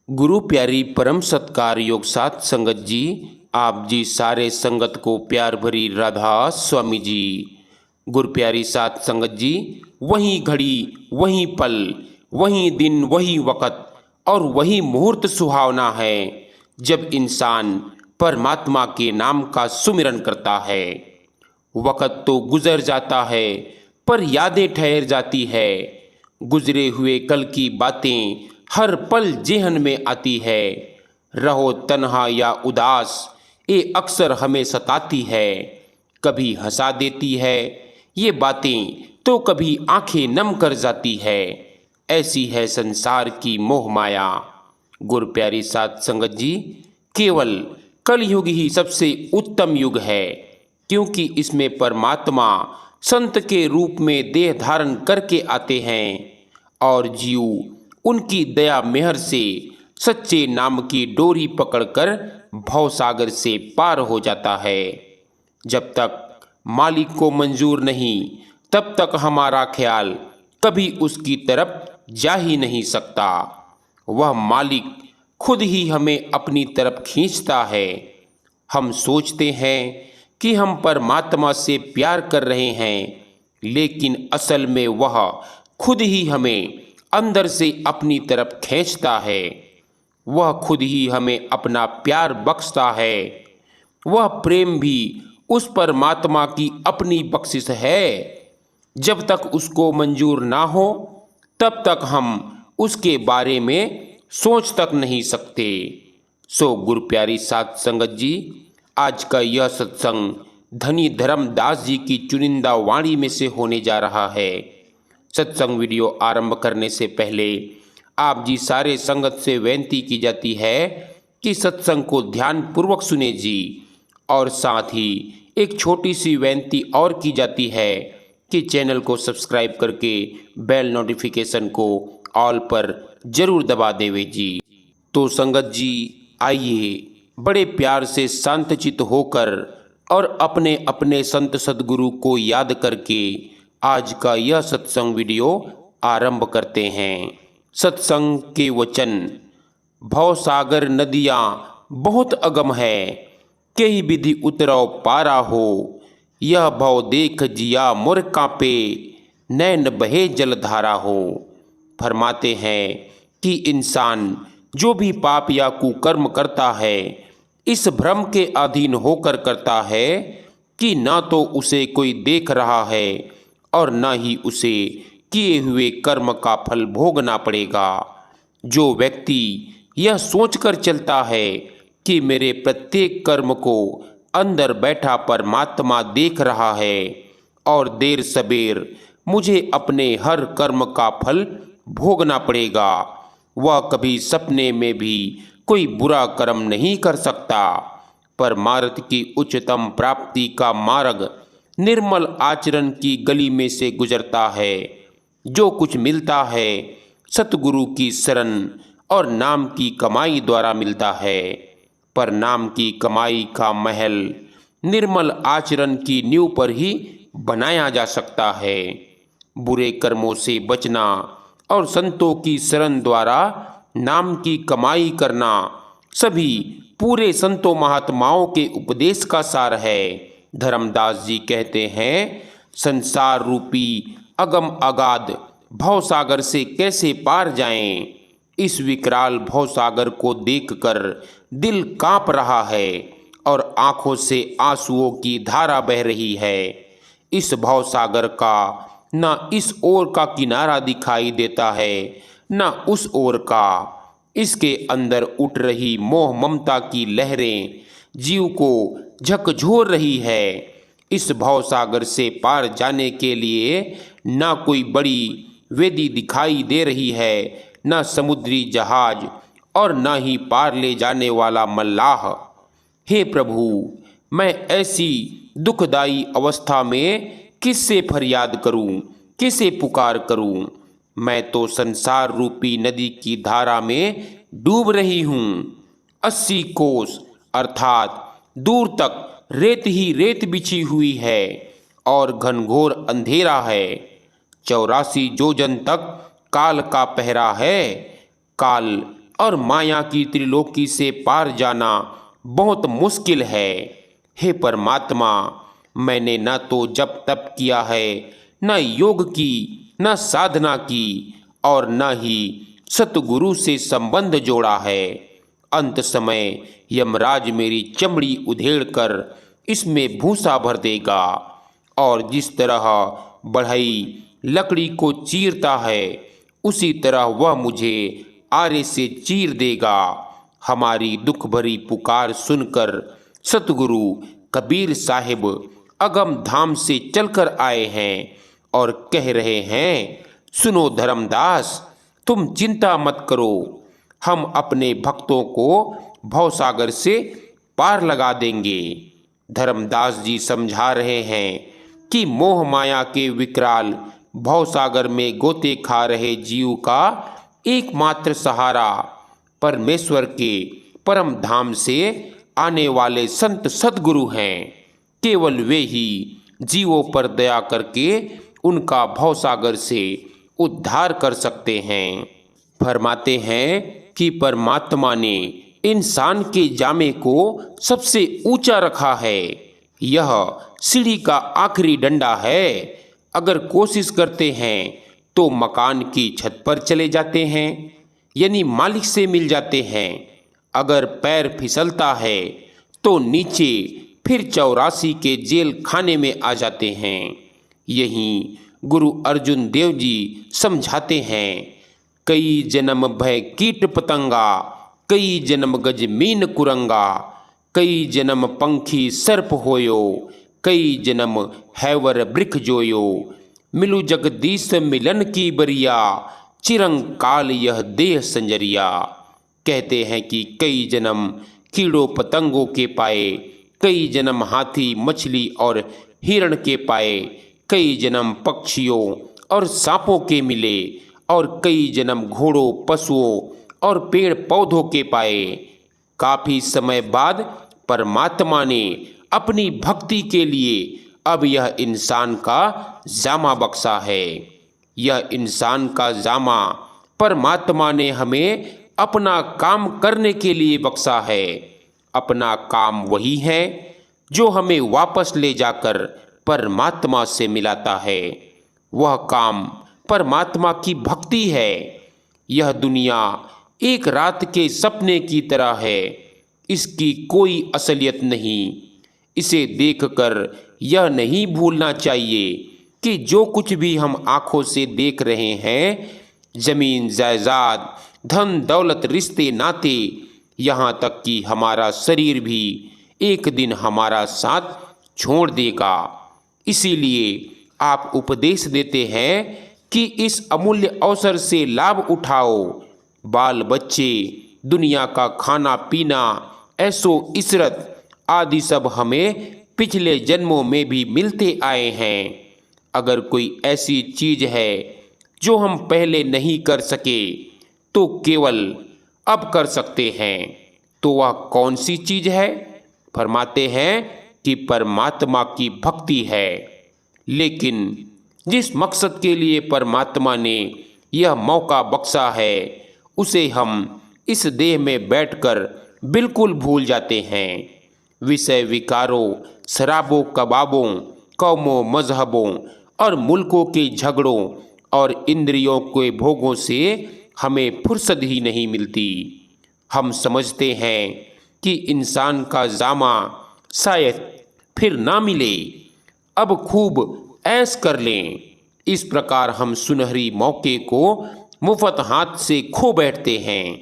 गुरु प्यारी परम सत्कार योग साथ संगत जी, आप जी सारे संगत को प्यार भरी राधा स्वामी जी। गुरु प्यारी साथ संगत जी, वही घड़ी वही पल, वही दिन वही वक़्त और वही मुहूर्त सुहावना है जब इंसान परमात्मा के नाम का सुमिरन करता है। वक़्त तो गुजर जाता है पर यादें ठहर जाती है। गुजरे हुए कल की बातें हर पल जेहन में आती है। रहो तन्हा या उदास, ये अक्सर हमें सताती है। कभी हंसा देती है ये बातें तो कभी आंखें नम कर जाती है। ऐसी है संसार की मोह माया। गुरु प्यारी साथ संगत जी, केवल कलयुग ही सबसे उत्तम युग है, क्योंकि इसमें परमात्मा संत के रूप में देह धारण करके आते हैं और जीव उनकी दया मेहर से सच्चे नाम की डोरी पकड़कर भवसागर से पार हो जाता है। जब तक मालिक को मंजूर नहीं, तब तक हमारा ख्याल कभी उसकी तरफ जा ही नहीं सकता। वह मालिक खुद ही हमें अपनी तरफ खींचता है। हम सोचते हैं कि हम परमात्मा से प्यार कर रहे हैं, लेकिन असल में वह खुद ही हमें अंदर से अपनी तरफ खींचता है। वह खुद ही हमें अपना प्यार बख्शता है। वह प्रेम भी उस परमात्मा की अपनी बख्शिश है। जब तक उसको मंजूर ना हो, तब तक हम उसके बारे में सोच तक नहीं सकते। सो गुरु प्यारी साथ संगत जी, आज का यह सत्संग धनी धर्मदास जी की चुनिंदा वाणी में से होने जा रहा है। सत्संग वीडियो आरंभ करने से पहले आप जी सारे संगत से विनती की जाती है कि सत्संग को ध्यान पूर्वक सुने जी। और साथ ही एक छोटी सी विनती और की जाती है कि चैनल को सब्सक्राइब करके बेल नोटिफिकेशन को ऑल पर जरूर दबा देवे जी। तो संगत जी, आइए बड़े प्यार से शांतचित्त होकर और अपने अपने संत सद्गुरु को याद करके आज का यह सत्संग वीडियो आरंभ करते हैं। सत्संग के वचन। भवसागर नदियाँ बहुत अगम है, कई विधि उतरो पारा हो। यह भव देख जिया मोर कांपे, नैन बहे जलधारा हो। फरमाते हैं कि इंसान जो भी पाप या कुकर्म करता है, इस भ्रम के अधीन होकर करता है कि ना तो उसे कोई देख रहा है और न ही उसे किए हुए कर्म का फल भोगना पड़ेगा। जो व्यक्ति यह सोचकर चलता है कि मेरे प्रत्येक कर्म को अंदर बैठा परमात्मा देख रहा है और देर सबेर मुझे अपने हर कर्म का फल भोगना पड़ेगा, वह कभी सपने में भी कोई बुरा कर्म नहीं कर सकता। परमार्थ की उच्चतम प्राप्ति का मार्ग निर्मल आचरण की गली में से गुजरता है। जो कुछ मिलता है सतगुरु की शरण और नाम की कमाई द्वारा मिलता है। पर नाम की कमाई का महल निर्मल आचरण की नींव पर ही बनाया जा सकता है। बुरे कर्मों से बचना और संतों की शरण द्वारा नाम की कमाई करना सभी पूरे संतों महात्माओं के उपदेश का सार है। धर्मदास जी कहते हैं, संसार रूपी अगम अगाध भवसागर से कैसे पार जाएं। इस विकराल भवसागर को देखकर दिल कांप रहा है और आंखों से आंसुओं की धारा बह रही है। इस भवसागर का न इस ओर का किनारा दिखाई देता है न उस ओर का। इसके अंदर उठ रही मोह ममता की लहरें जीव को झकझोर रही है। इस भवसागर से पार जाने के लिए ना कोई बड़ी वेदी दिखाई दे रही है, न समुद्री जहाज और न ही पार ले जाने वाला मल्लाह। हे प्रभु, मैं ऐसी दुखदाई अवस्था में किससे फरियाद करूं, किसे पुकार करूं। मैं तो संसार रूपी नदी की धारा में डूब रही हूँ। 80 कोस अर्थात दूर तक रेत ही रेत बिछी हुई है और घनघोर अंधेरा है। 84 जोजन तक काल का पहरा है। काल और माया की त्रिलोकी से पार जाना बहुत मुश्किल है। हे परमात्मा, मैंने न तो जप तप किया है, न योग की, न साधना की, और न ही सतगुरु से संबंध जोड़ा है। अंत समय यमराज मेरी चमड़ी उधेड़ कर इसमें भूसा भर देगा, और जिस तरह बढ़ई लकड़ी को चीरता है उसी तरह वह मुझे आरे से चीर देगा। हमारी दुख भरी पुकार सुनकर सतगुरु कबीर साहिब अगम धाम से चलकर आए हैं और कह रहे हैं, सुनो धर्मदास, तुम चिंता मत करो, हम अपने भक्तों को भवसागर से पार लगा देंगे। धर्मदास जी समझा रहे हैं कि मोह माया के विकराल भवसागर में गोते खा रहे जीव का एकमात्र सहारा परमेश्वर के परम धाम से आने वाले संत सद्गुरु हैं। केवल वे ही जीवों पर दया करके उनका भवसागर से उद्धार कर सकते हैं। फरमाते हैं कि परमात्मा ने इंसान के जामे को सबसे ऊंचा रखा है। यह सीढ़ी का आखिरी डंडा है। अगर कोशिश करते हैं तो मकान की छत पर चले जाते हैं, यानी मालिक से मिल जाते हैं। अगर पैर फिसलता है तो नीचे फिर 84 के जेल खाने में आ जाते हैं। यही गुरु अर्जुन देव जी समझाते हैं, कई जन्म भय कीट पतंगा, कई जन्म गज मीन कुरंगा, कई जन्म पंखी सर्प होयो, कई जन्म हैवर बृख जोयो, मिलु जगदीश मिलन की बरिया, चिरंकाल यह देह संजरिया। कहते हैं कि कई जन्म कीड़ों पतंगों के पाए, कई जन्म हाथी मछली और हिरण के पाए, कई जन्म पक्षियों और सांपों के मिले, और कई जन्म घोड़ों पशुओं और पेड़ पौधों के पाए। काफी समय बाद परमात्मा ने अपनी भक्ति के लिए अब यह इंसान का जामा बख्शा है। यह इंसान का जामा परमात्मा ने हमें अपना काम करने के लिए बख्शा है। अपना काम वही है जो हमें वापस ले जाकर परमात्मा से मिलाता है। वह काम परमात्मा की भक्ति है। यह दुनिया एक रात के सपने की तरह है। इसकी कोई असलियत नहीं। इसे देखकर यह नहीं भूलना चाहिए कि जो कुछ भी हम आंखों से देख रहे हैं, जमीन जायदाद, धन दौलत, रिश्ते नाते, यहाँ तक कि हमारा शरीर भी एक दिन हमारा साथ छोड़ देगा। इसीलिए आप उपदेश देते हैं कि इस अमूल्य अवसर से लाभ उठाओ। बाल बच्चे, दुनिया का खाना पीना, ऐसो इशरत आदि सब हमें पिछले जन्मों में भी मिलते आए हैं। अगर कोई ऐसी चीज है जो हम पहले नहीं कर सके तो केवल अब कर सकते हैं, तो वह कौन सी चीज है? फरमाते हैं कि परमात्मा की भक्ति है। लेकिन जिस मकसद के लिए परमात्मा ने यह मौका बख्शा है, उसे हम इस देह में बैठकर बिल्कुल भूल जाते हैं। विषय विकारों, शराबों, कबाबों, कौमों, मजहबों और मुल्कों के झगड़ों और इंद्रियों के भोगों से हमें फुर्सत ही नहीं मिलती। हम समझते हैं कि इंसान का जामा शायद फिर ना मिले, अब खूब ऐश कर लें। इस प्रकार हम सुनहरी मौके को मुफ्त हाथ से खो बैठते हैं।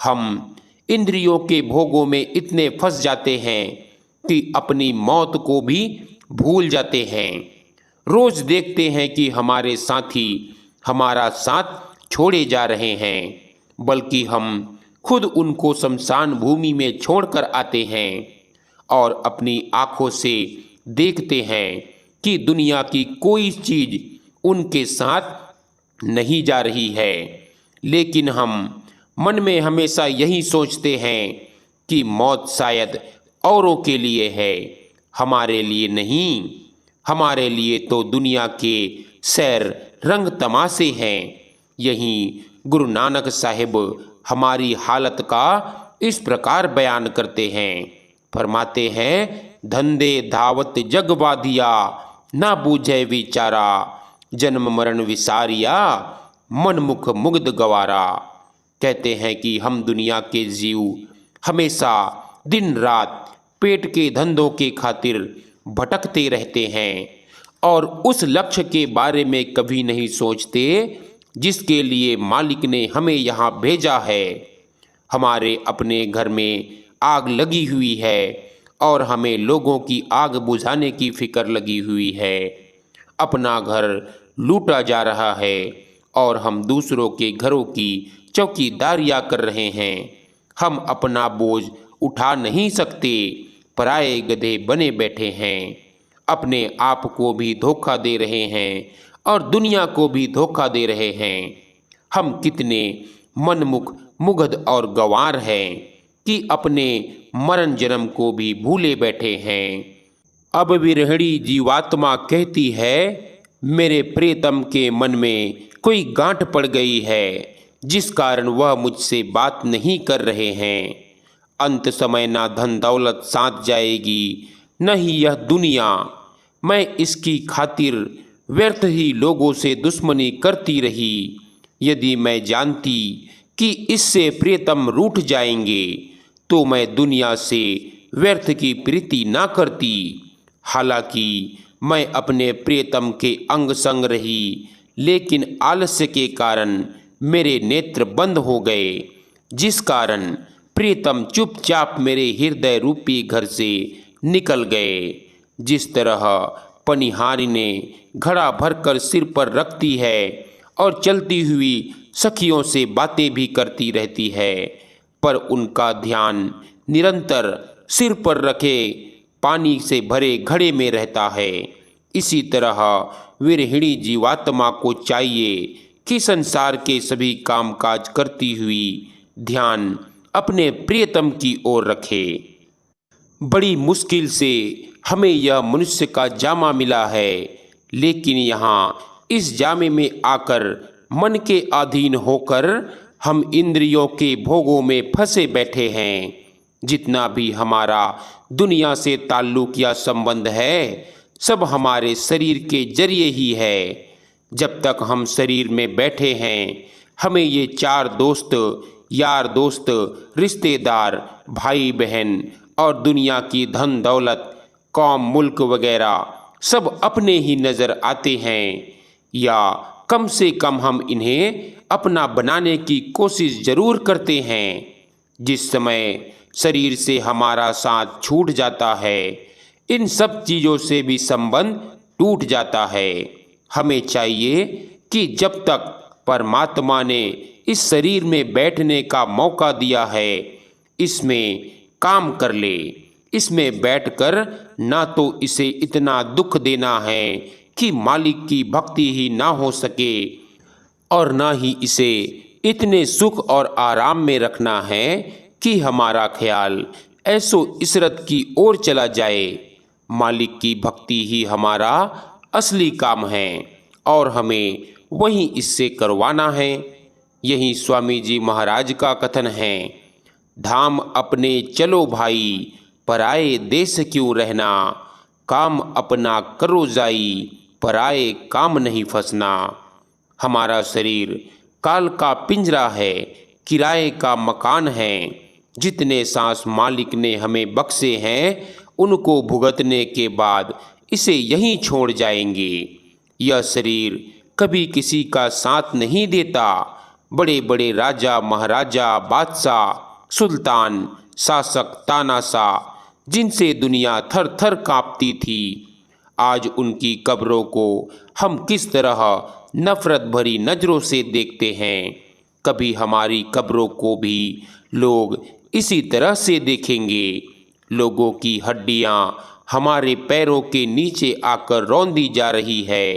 हम इंद्रियों के भोगों में इतने फंस जाते हैं कि अपनी मौत को भी भूल जाते हैं। रोज देखते हैं कि हमारे साथी हमारा साथ छोड़े जा रहे हैं, बल्कि हम खुद उनको शमशान भूमि में छोड़कर आते हैं और अपनी आंखों से देखते हैं कि दुनिया की कोई चीज उनके साथ नहीं जा रही है। लेकिन हम मन में हमेशा यही सोचते हैं कि मौत शायद औरों के लिए है, हमारे लिए नहीं। हमारे लिए तो दुनिया के सैर रंग तमाशे हैं। यहीं गुरु नानक साहिब हमारी हालत का इस प्रकार बयान करते हैं। फरमाते हैं, धंधे धावत जग बाधिया, ना बूझे विचारा, जन्म मरण विसारिया, मन मुख मुग्ध गवारा। कहते हैं कि हम दुनिया के जीव हमेशा दिन रात पेट के धंधों के खातिर भटकते रहते हैं और उस लक्ष्य के बारे में कभी नहीं सोचते जिसके लिए मालिक ने हमें यहाँ भेजा है। हमारे अपने घर में आग लगी हुई है और हमें लोगों की आग बुझाने की फिक्र लगी हुई है। अपना घर लूटा जा रहा है और हम दूसरों के घरों की चौकीदारियां कर रहे हैं। हम अपना बोझ उठा नहीं सकते, पराए गधे बने बैठे हैं। अपने आप को भी धोखा दे रहे हैं और दुनिया को भी धोखा दे रहे हैं। हम कितने मनमुख मुग्ध और गंवार हैं कि अपने मरण जन्म को भी भूले बैठे हैं। अब विरहिणी जीवात्मा कहती है, मेरे प्रियतम के मन में कोई गांठ पड़ गई है जिस कारण वह मुझसे बात नहीं कर रहे हैं। अंत समय ना धन दौलत साथ जाएगी, न ही यह दुनिया। मैं इसकी खातिर व्यर्थ ही लोगों से दुश्मनी करती रही। यदि मैं जानती कि इससे प्रियतम रूठ जाएंगे तो मैं दुनिया से व्यर्थ की प्रीति ना करती। हालांकि मैं अपने प्रियतम के अंग संग रही, लेकिन आलस्य के कारण मेरे नेत्र बंद हो गए, जिस कारण प्रियतम चुपचाप मेरे हृदय रूपी घर से निकल गए। जिस तरह पनिहारी ने घड़ा भरकर सिर पर रखती है और चलती हुई सखियों से बातें भी करती रहती है, पर उनका ध्यान निरंतर सिर पर रखे पानी से भरे घड़े में रहता है, इसी तरह विरहिणी जीवात्मा को चाहिए कि संसार के सभी कामकाज करती हुई ध्यान अपने प्रियतम की ओर रखे। बड़ी मुश्किल से हमें यह मनुष्य का जामा मिला है, लेकिन यहाँ इस जामे में आकर मन के अधीन होकर हम इंद्रियों के भोगों में फंसे बैठे हैं। जितना भी हमारा दुनिया से ताल्लुक या संबंध है, सब हमारे शरीर के जरिए ही है। जब तक हम शरीर में बैठे हैं, हमें ये चार दोस्त, यार दोस्त, रिश्तेदार, भाई बहन और दुनिया की धन दौलत, कौम, मुल्क वगैरह सब अपने ही नज़र आते हैं, या कम से कम हम इन्हें अपना बनाने की कोशिश जरूर करते हैं। जिस समय शरीर से हमारा साथ छूट जाता है, इन सब चीज़ों से भी संबंध टूट जाता है। हमें चाहिए कि जब तक परमात्मा ने इस शरीर में बैठने का मौका दिया है, इसमें काम कर ले। इसमें बैठकर ना तो इसे इतना दुख देना है कि मालिक की भक्ति ही ना हो सके, और ना ही इसे इतने सुख और आराम में रखना है कि हमारा ख्याल ऐसो इसरत की ओर चला जाए। मालिक की भक्ति ही हमारा असली काम है और हमें वही इससे करवाना है। यही स्वामी जी महाराज का कथन है, धाम अपने चलो भाई, पराए देश क्यों रहना, काम अपना करो जाई, पराए काम नहीं फंसना। हमारा शरीर काल का पिंजरा है, किराए का मकान है। जितने सांस मालिक ने हमें बख्शे हैं, उनको भुगतने के बाद इसे यहीं छोड़ जाएंगे। यह शरीर कभी किसी का साथ नहीं देता। बड़े बड़े राजा, महाराजा, बादशाह, सुल्तान, शासक, तानाशाह, जिनसे दुनिया थर थर कांपती थी, आज उनकी कब्रों को हम किस तरह नफरत भरी नज़रों से देखते हैं। कभी हमारी कब्रों को भी लोग इसी तरह से देखेंगे। लोगों की हड्डियां हमारे पैरों के नीचे आकर रौंदी जा रही है।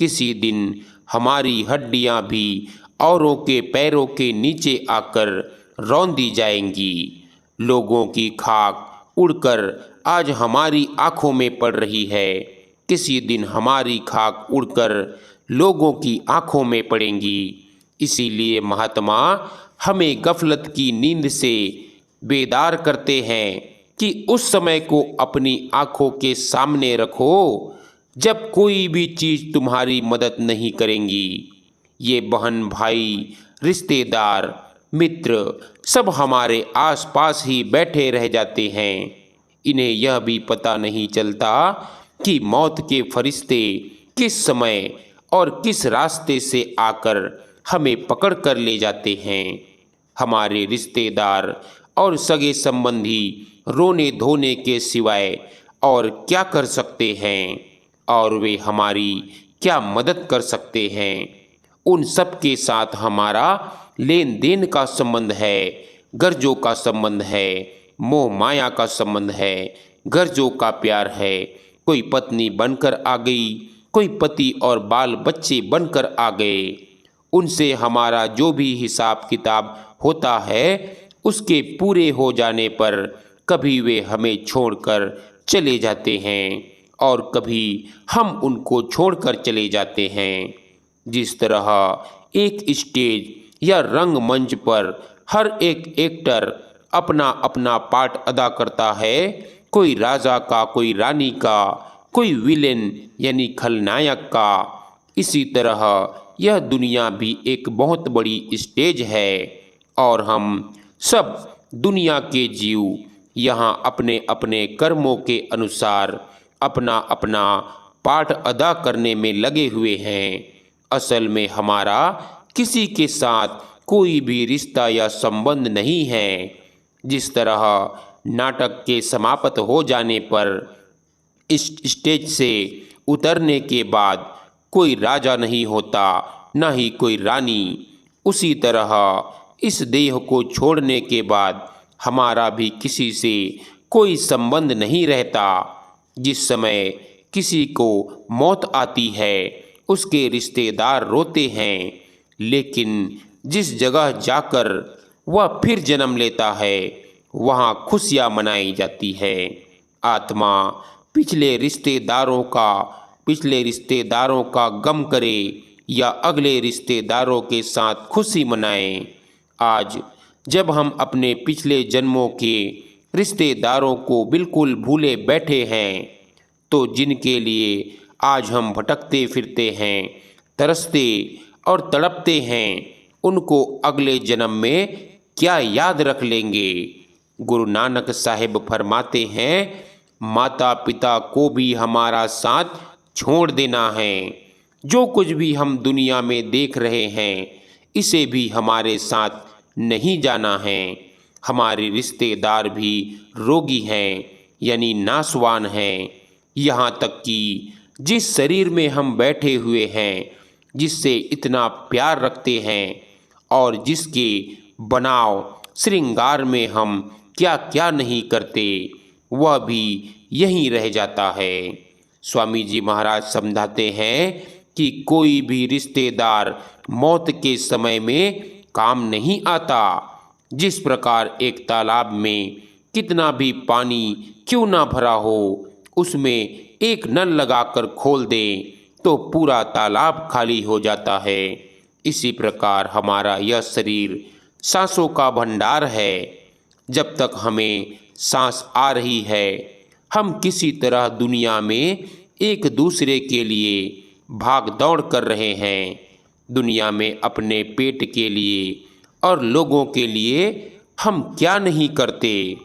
किसी दिन हमारी हड्डियां भी औरों के पैरों के नीचे आकर रौंदी जाएंगी। लोगों की खाक उड़कर आज हमारी आँखों में पड़ रही है। किसी दिन हमारी खाक उड़कर लोगों की आँखों में पड़ेंगी। इसीलिए महात्मा, हमें गफलत की नींद से बेदार करते हैं कि उस समय को अपनी आंखों के सामने रखो जब कोई भी चीज़ तुम्हारी मदद नहीं करेंगी। ये बहन भाई, रिश्तेदार, मित्र सब हमारे आसपास ही बैठे रह जाते हैं। इन्हें यह भी पता नहीं चलता कि मौत के फरिश्ते किस समय और किस रास्ते से आकर हमें पकड़ कर ले जाते हैं। हमारे रिश्तेदार और सगे संबंधी रोने धोने के सिवाय और क्या कर सकते हैं, और वे हमारी क्या मदद कर सकते हैं। उन सब के साथ हमारा लेन देन का संबंध है, गर्जों का संबंध है, मोह माया का संबंध है, गर्जों का प्यार है। कोई पत्नी बनकर आ गई, कोई पति और बाल बच्चे बनकर आ गए। उनसे हमारा जो भी हिसाब किताब होता है, उसके पूरे हो जाने पर कभी वे हमें छोड़कर चले जाते हैं और कभी हम उनको छोड़कर चले जाते हैं। जिस तरह एक स्टेज या रंगमंच पर हर एक एक्टर अपना अपना पार्ट अदा करता है, कोई राजा का, कोई रानी का, कोई विलेन यानी खलनायक का, इसी तरह यह दुनिया भी एक बहुत बड़ी स्टेज है और हम सब दुनिया के जीव यहाँ अपने अपने कर्मों के अनुसार अपना अपना पार्ट अदा करने में लगे हुए हैं। असल में हमारा किसी के साथ कोई भी रिश्ता या संबंध नहीं है। जिस तरह नाटक के समाप्त हो जाने पर इस स्टेज से उतरने के बाद कोई राजा नहीं होता, न ही कोई रानी, उसी तरह इस देह को छोड़ने के बाद हमारा भी किसी से कोई संबंध नहीं रहता। जिस समय किसी को मौत आती है, उसके रिश्तेदार रोते हैं, लेकिन जिस जगह जाकर वह फिर जन्म लेता है, वहाँ खुशियाँ मनाई जाती है। आत्मा पिछले रिश्तेदारों का गम करे या अगले रिश्तेदारों के साथ खुशी मनाएं। आज जब हम अपने पिछले जन्मों के रिश्तेदारों को बिल्कुल भूले बैठे हैं, तो जिनके लिए आज हम भटकते फिरते हैं, तरसते और तड़पते हैं, उनको अगले जन्म में क्या याद रख लेंगे। गुरु नानक साहिब फरमाते हैं, माता पिता को भी हमारा साथ छोड़ देना है। जो कुछ भी हम दुनिया में देख रहे हैं, इसे भी हमारे साथ नहीं जाना है। हमारे रिश्तेदार भी रोगी हैं, यानी नासवान हैं। यहाँ तक कि जिस शरीर में हम बैठे हुए हैं, जिससे इतना प्यार रखते हैं और जिसके बनाव श्रृंगार में हम क्या क्या नहीं करते, वह भी यहीं रह जाता है। स्वामी जी महाराज समझाते हैं कि कोई भी रिश्तेदार मौत के समय में काम नहीं आता। जिस प्रकार एक तालाब में कितना भी पानी क्यों ना भरा हो, उसमें एक नल लगाकर खोल दें तो पूरा तालाब खाली हो जाता है। इसी प्रकार हमारा यह शरीर सांसों का भंडार है। जब तक हमें सांस आ रही है, हम किसी तरह दुनिया में एक दूसरे के लिए भाग दौड़ कर रहे हैं। दुनिया में अपने पेट के लिए और लोगों के लिए हम क्या नहीं करते,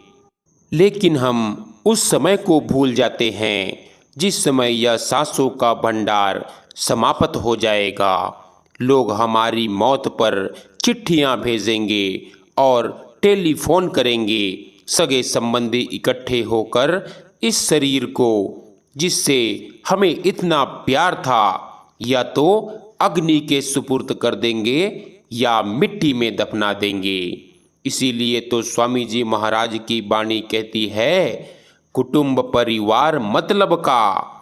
लेकिन हम उस समय को भूल जाते हैं जिस समय यह सांसों का भंडार समाप्त हो जाएगा। लोग हमारी मौत पर चिट्ठियां भेजेंगे और टेलीफोन करेंगे। सगे संबंधी इकट्ठे होकर इस शरीर को, जिससे हमें इतना प्यार था, या तो अग्नि के सुपुर्द कर देंगे या मिट्टी में दफना देंगे। इसीलिए तो स्वामी जी महाराज की वाणी कहती है, कुटुंब परिवार मतलब का,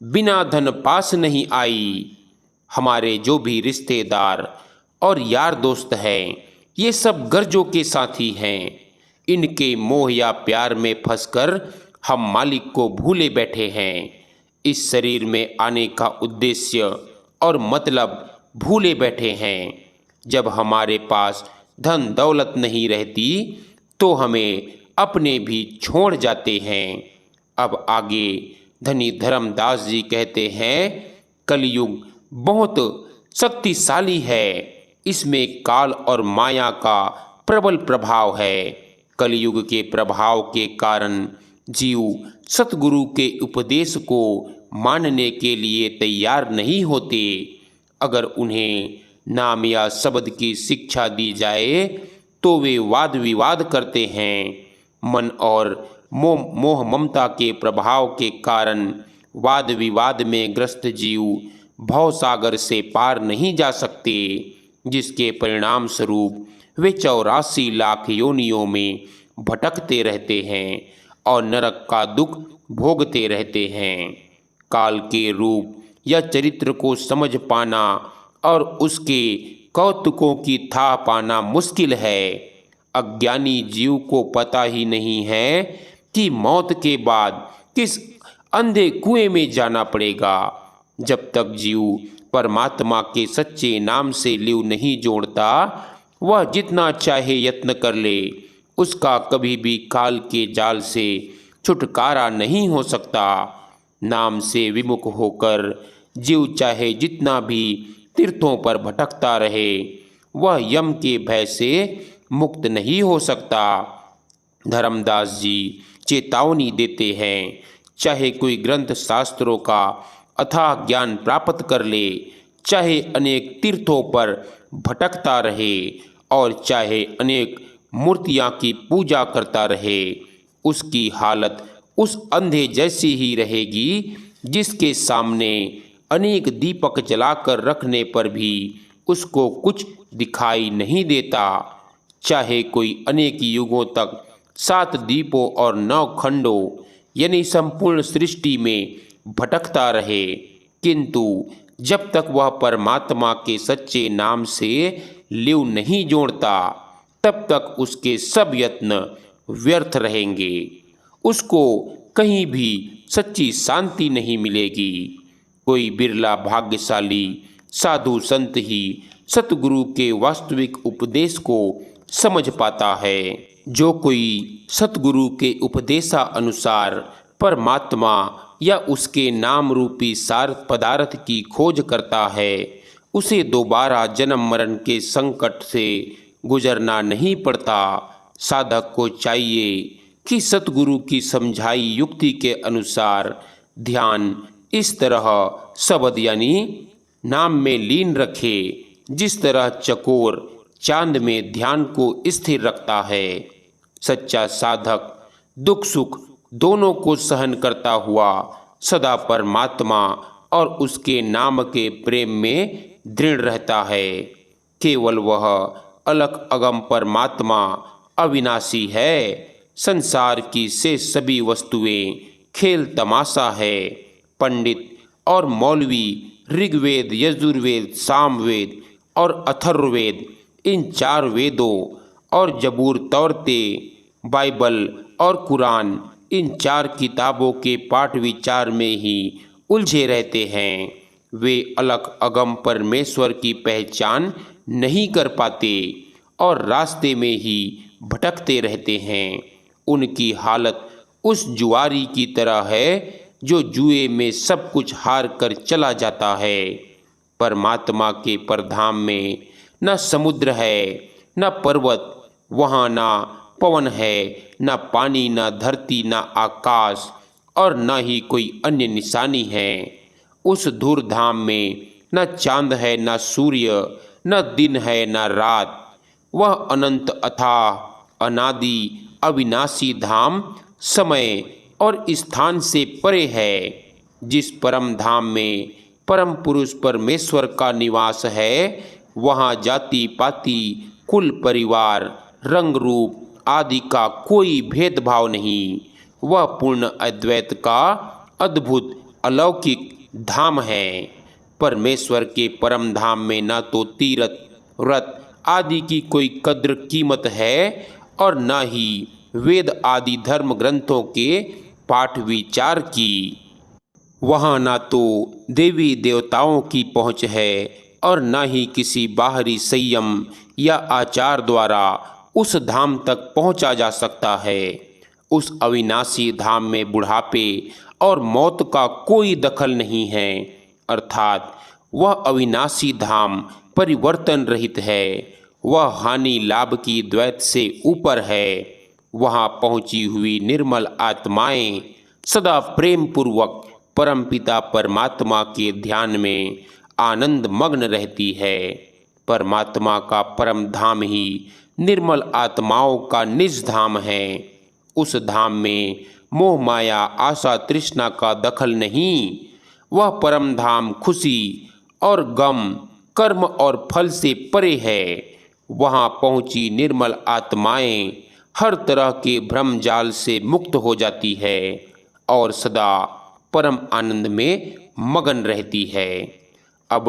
बिना धन पास नहीं आई। हमारे जो भी रिश्तेदार और यार दोस्त हैं, ये सब गर्जों के साथी हैं। इनके मोह या प्यार में फंसकर हम मालिक को भूले बैठे हैं। इस शरीर में आने का उद्देश्य और मतलब भूले बैठे हैं। जब हमारे पास धन दौलत नहीं रहती तो हमें अपने भी छोड़ जाते हैं। अब आगे धनी धर्मदास जी कहते हैं, कलयुग बहुत शक्तिशाली है, इसमें काल और माया का प्रबल प्रभाव है। कलयुग के प्रभाव के कारण जीव सतगुरु के उपदेश को मानने के लिए तैयार नहीं होते। अगर उन्हें नाम या शब्द की शिक्षा दी जाए तो वे वाद विवाद करते हैं। मन और मोह ममता के प्रभाव के कारण वाद विवाद में ग्रस्त जीव भवसागर से पार नहीं जा सकते, जिसके परिणाम स्वरूप वे 84 लाख योनियों में भटकते रहते हैं और नरक का दुख भोगते रहते हैं। काल के रूप या चरित्र को समझ पाना और उसके कौतुकों की था पाना मुश्किल है। अज्ञानी जीव को पता ही नहीं है कि मौत के बाद किस अंधे कुएं में जाना पड़ेगा। जब तक जीव परमात्मा के सच्चे नाम से लिव नहीं जोड़ता, वह जितना चाहे यत्न कर ले, उसका कभी भी काल के जाल से छुटकारा नहीं हो सकता। नाम से विमुख होकर जीव चाहे जितना भी तीर्थों पर भटकता रहे, वह यम के भय से मुक्त नहीं हो सकता। धर्मदास जी चेतावनी देते हैं, चाहे कोई ग्रंथ शास्त्रों का अथाह ज्ञान प्राप्त कर ले, चाहे अनेक तीर्थों पर भटकता रहे और चाहे अनेक मूर्तियां की पूजा करता रहे, उसकी हालत उस अंधे जैसी ही रहेगी जिसके सामने अनेक दीपक जलाकर रखने पर भी उसको कुछ दिखाई नहीं देता। चाहे कोई अनेक युगों तक 7 दीपों और 9 खंडों यानी संपूर्ण सृष्टि में भटकता रहे, किंतु जब तक वह परमात्मा के सच्चे नाम से लिव नहीं जोड़ता, तब तक उसके सब यत्न व्यर्थ रहेंगे। उसको कहीं भी सच्ची शांति नहीं मिलेगी। कोई बिरला भाग्यशाली साधु संत ही सतगुरु के वास्तविक उपदेश को समझ पाता है। जो कोई सतगुरु के उपदेशा अनुसार परमात्मा या उसके नाम रूपी सार पदार्थ की खोज करता है, उसे दोबारा जन्म मरण के संकट से गुजरना नहीं पड़ता। साधक को चाहिए कि सतगुरु की समझाई युक्ति के अनुसार ध्यान इस तरह शब्द यानी नाम में लीन रखे, जिस तरह चकोर चांद में ध्यान को स्थिर रखता है। सच्चा साधक दुख सुख दोनों को सहन करता हुआ सदा परमात्मा और उसके नाम के प्रेम में दृढ़ रहता है। केवल वह अलख अगम परमात्मा अविनाशी है। संसार की से सभी वस्तुएं खेल तमाशा है। पंडित और मौलवी ऋग्वेद, यजुर्वेद, सामवेद और अथर्ववेद, इन 4 वेदों और जबूर, तौरते, बाइबल और कुरान, इन 4 किताबों के पाठ विचार में ही उलझे रहते हैं। वे अलख अगम परमेश्वर की पहचान नहीं कर पाते और रास्ते में ही भटकते रहते हैं। उनकी हालत उस जुआरी की तरह है जो जुए में सब कुछ हार कर चला जाता है। परमात्मा के परधाम में न समुद्र है, न पर्वत, वहाँ न पवन है, न पानी, न धरती, न आकाश और न ही कोई अन्य निशानी है। उस धूर धाम में न चांद है, न सूर्य, न दिन है, न रात। वह अनंत अथाह अनादि अविनाशी धाम समय और स्थान से परे है। जिस परम धाम में परम पुरुष परमेश्वर का निवास है, वहाँ जाति पाति, कुल परिवार, रंग रूप आदि का कोई भेदभाव नहीं। वह पूर्ण अद्वैत का अद्भुत अलौकिक धाम है। परमेश्वर के परम धाम में न तो तीर्थ व्रत आदि की कोई कद्र कीमत है और न ही वेद आदि धर्म ग्रंथों के पाठ विचार की। वहाँ न तो देवी देवताओं की पहुँच है और न ही किसी बाहरी संयम या आचार द्वारा उस धाम तक पहुंचा जा सकता है। उस अविनाशी धाम में बुढ़ापे और मौत का कोई दखल नहीं है, अर्थात वह अविनाशी धाम परिवर्तन रहित है। वह हानि लाभ की द्वैत से ऊपर है। वहाँ पहुँची हुई निर्मल आत्माएं सदा प्रेम पूर्वक परमपिता परमात्मा के ध्यान में आनंद मग्न रहती है। परमात्मा का परम धाम ही निर्मल आत्माओं का निज धाम है। उस धाम में मोह माया आशा तृष्णा का दखल नहीं। वह परम धाम खुशी और गम, कर्म और फल से परे है। वहाँ पहुँची निर्मल आत्माएं हर तरह के भ्रम जाल से मुक्त हो जाती है और सदा परम आनंद में मगन रहती है। अब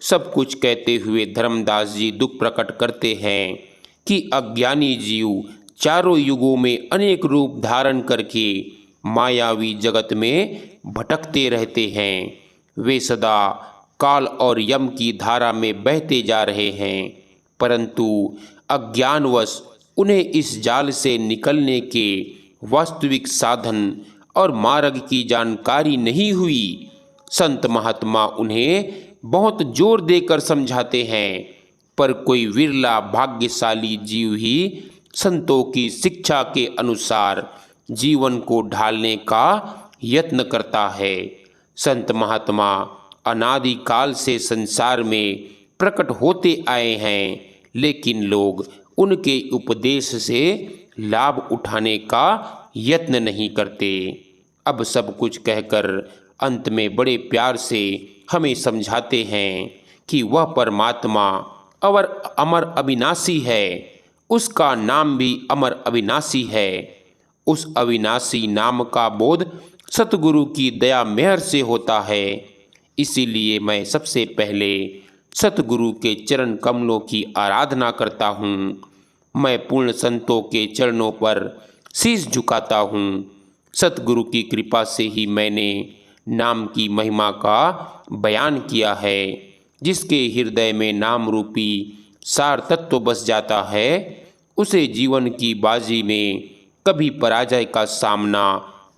सब कुछ कहते हुए धर्मदास जी दुख प्रकट करते हैं कि अज्ञानी जीव चारों युगों में अनेक रूप धारण करके मायावी जगत में भटकते रहते हैं। वे सदा काल और यम की धारा में बहते जा रहे हैं, परंतु अज्ञानवश उन्हें इस जाल से निकलने के वास्तविक साधन और मार्ग की जानकारी नहीं हुई। संत महात्मा उन्हें बहुत जोर देकर समझाते हैं, पर कोई विरला भाग्यशाली जीव ही संतों की शिक्षा के अनुसार जीवन को ढालने का यत्न करता है। संत महात्मा अनादिकाल से संसार में प्रकट होते आए हैं, लेकिन लोग उनके उपदेश से लाभ उठाने का यत्न नहीं करते। अब सब कुछ कहकर अंत में बड़े प्यार से हमें समझाते हैं कि वह परमात्मा अमर अविनाशी है। उसका नाम भी अमर अविनाशी है। उस अविनाशी नाम का बोध सतगुरु की दया मेहर से होता है। इसीलिए मैं सबसे पहले सतगुरु के चरण कमलों की आराधना करता हूँ। मैं पूर्ण संतों के चरणों पर शीश झुकाता हूँ। सतगुरु की कृपा से ही मैंने नाम की महिमा का बयान किया है। जिसके हृदय में नाम रूपी सार तत्व बस जाता है, उसे जीवन की बाजी में कभी पराजय का सामना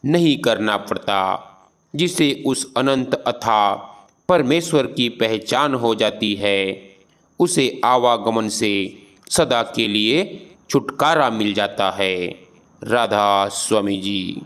नहीं करना पड़ता। जिसे उस अनंत अथाह परमेश्वर की पहचान हो जाती है, उसे आवागमन से सदा के लिए छुटकारा मिल जाता है। राधा स्वामी जी।